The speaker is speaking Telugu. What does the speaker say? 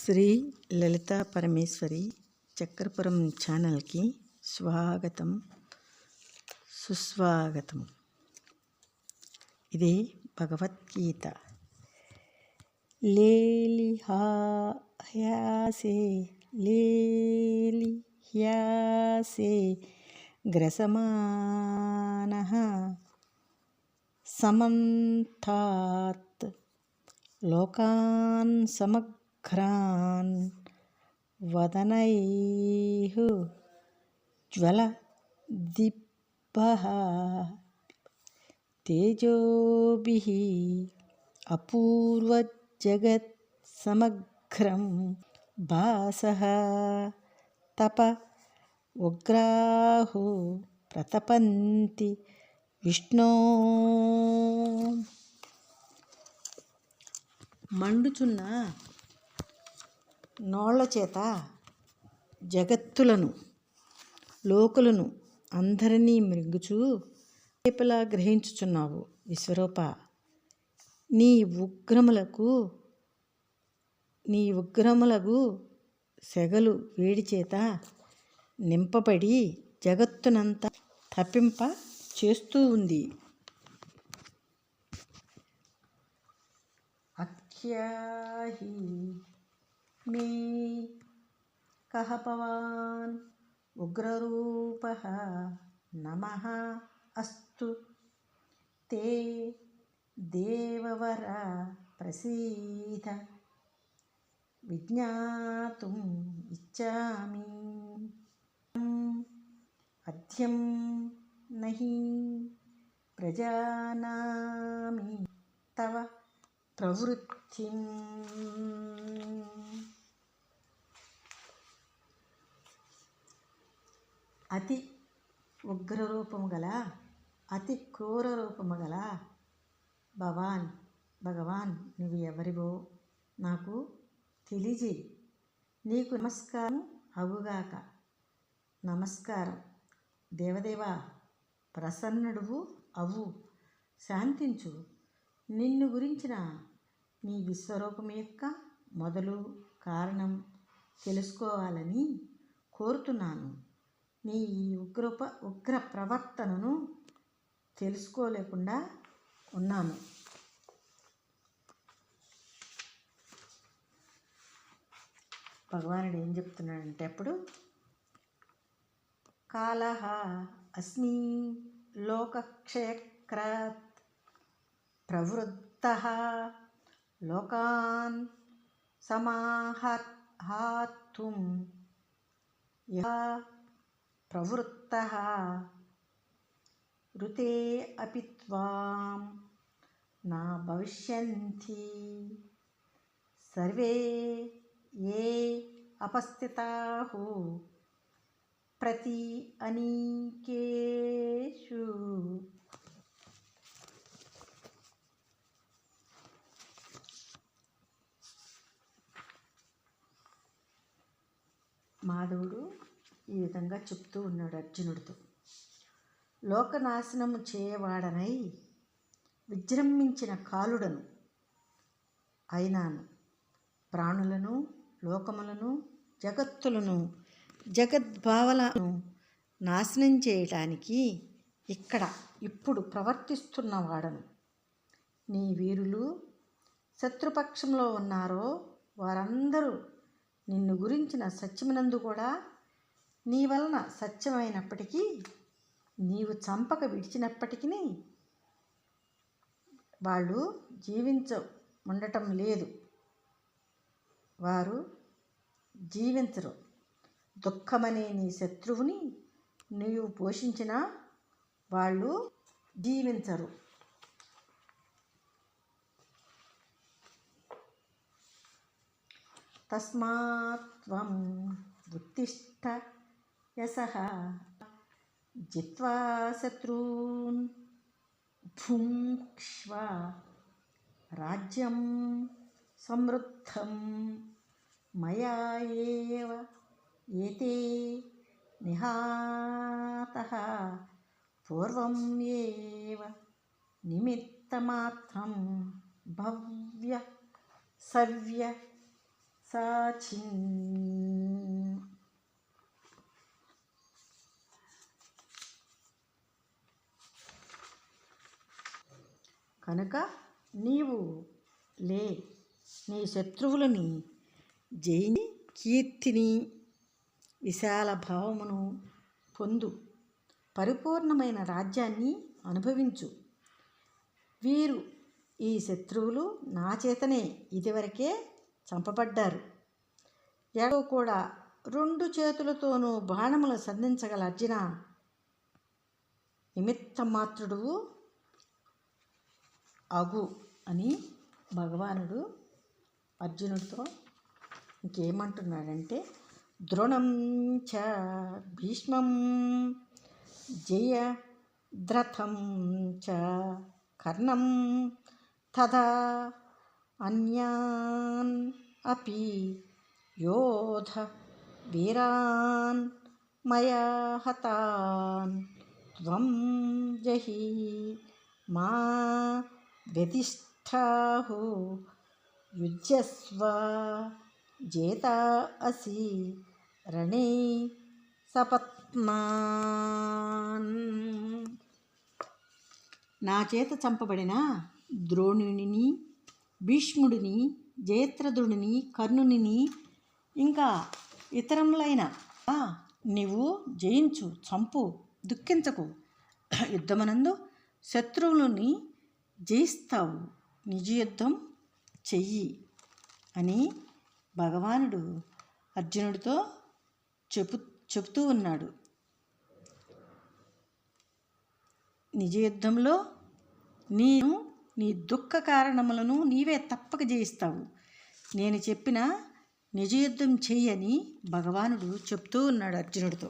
శ్రీ లలితా పరమేశ్వరి చక్రపురం ఛానల్కి స్వాగతం సుస్వాగతం. ఇది భగవద్గీత. లేలి హ్యాసే లేలి హ్యాసే గ్రసమానః సమంతాత్ లోకాన్ సమగ్రాన్ వదనైః జ్వలద్దిభః తేజోభిః అపూర్వజగత్ సమగ్రం భాసః తప ఉగ్రాహో ప్రతపంతి విష్ణో. మండుచున్న నోళ్ల చేత జగత్తులను లోకులను అందరినీ మృంగుచూ రేపలా గ్రహించుచున్నావు విశ్వరూప. నీ ఉగ్రములకు సెగలు వేడి చేత నింపబడి జగత్తునంతా తప్పింప చేస్తూ ఉంది. అఖ్యాహి మే కః భవాన్ ఉగ్రరూపః నమః అస్తు తే దేవవర ప్రసీద విజ్ఞాతుం ఇచ్ఛామి అద్యం నహి ప్రజానామి తవ ప్రవృత్తిం. అతి ఉగ్రరూపము గల అతి క్రూర రూపము గల భగవాన్ నువ్వు ఎవరివో నాకు తెలియజేయి. నీకు నమస్కారం అగుగాక. నమస్కారం దేవదేవా, ప్రసన్నుడువు అవు, శాంతించు. నిన్ను గురించిన నీ విశ్వరూపం యొక్క మొదలు కారణం తెలుసుకోవాలని కోరుతున్నాను. నీ ఈ ఉగ్ర ప్రవర్తనను తెలుసుకోలేకుండా ఉన్నాను. భగవానుడు ఏం చెప్తున్నాడంటే, అప్పుడు కాలః అస్మి లోకక్షయక్రాత్ ప్రవృత్తః లోకాన్ సమాహర్తుం యః ప్రవృత్తః ఋతే అపి త్వాం న భవిష్యంతి సర్వే ఏ అపస్థితాః ప్రతి అనీకేషు. మాధవుడు ఈ విధంగా చెప్తూ ఉన్నాడు అర్జునుడితో. లోకనాశనము చేయవాడనై విజృంభించిన కాలుడను అయినాను. ప్రాణులను, లోకములను, జగత్తులను, జగద్భావలను నాశనం చేయటానికి ఇప్పుడు ప్రవర్తిస్తున్నవాడను. నీ వీరులు శత్రుపక్షంలో ఉన్నారో వారందరూ నిన్ను గురించిన సత్యమునందు కూడా నీ వలన సత్యమైనప్పటికీ, నీవు విడిచినప్పటికీ వాళ్ళు ఉండటం లేదు. వారు జీవించరు. దుఃఖమనే నీ శత్రువుని నీవు పోషించినా వాళ్ళు జీవించరు. తస్మాత్ త్వం ఉత్తిష్ఠ యశః జిత్వా శత్రూన్ భుంక్ష్వ రాజ్యం సమృద్ధం మయా ఏవ ఏతే నిహతాః పూర్వం ఏవ నిమిత్తమాత్రం భవ్య సవ్య సాచిన్. కనుక నీవు లే, నీ శత్రువులని జయించి కీర్తిని విశాల భావమును పొందు, పరిపూర్ణమైన రాజ్యాన్ని అనుభవించు. వీరు ఈ శత్రువులు నా చేతనే ఇదివరకే చంపబడ్డారు. ఎడో కూడా 2 చేతులతోనూ బాణములు సంధించగల అర్జున, నిమిత్త మాత్రుడు అగు అని భగవానుడు అర్జునుడితో ఇంకేమంటున్నాడంటే, ద్రోణం చ భీష్మం జయద్రథం చ కర్ణం తథా అన్యాన్ అపి యోధ వీరాన్ మయా హతాన్ త్వం జహి మా వ్యతిష్ఠాహు యుజ్యస్వ జేతా అసి రణే సపత్నాన్. నా చేత చంపబడిన ద్రోణుని, భీష్ముడిని, జయద్రథుడిని, కర్ణుని ఇంకా ఇతరములైన నీవు జయించు, చంపు, దుఃఖించకు. యుద్ధమనందు శత్రువులని జయిస్తావు, నిజ యుద్ధం చెయ్యి అని భగవానుడు అర్జునుడితో చెబుతూ ఉన్నాడు. నిజ యుద్ధంలో నేను నీ దుఃఖ కారణములను నీవే తప్పక జయిస్తావు. నేను చెప్పిన నిజ యుద్ధం చెయ్యని భగవానుడు చెప్తూ ఉన్నాడు అర్జునుడితో.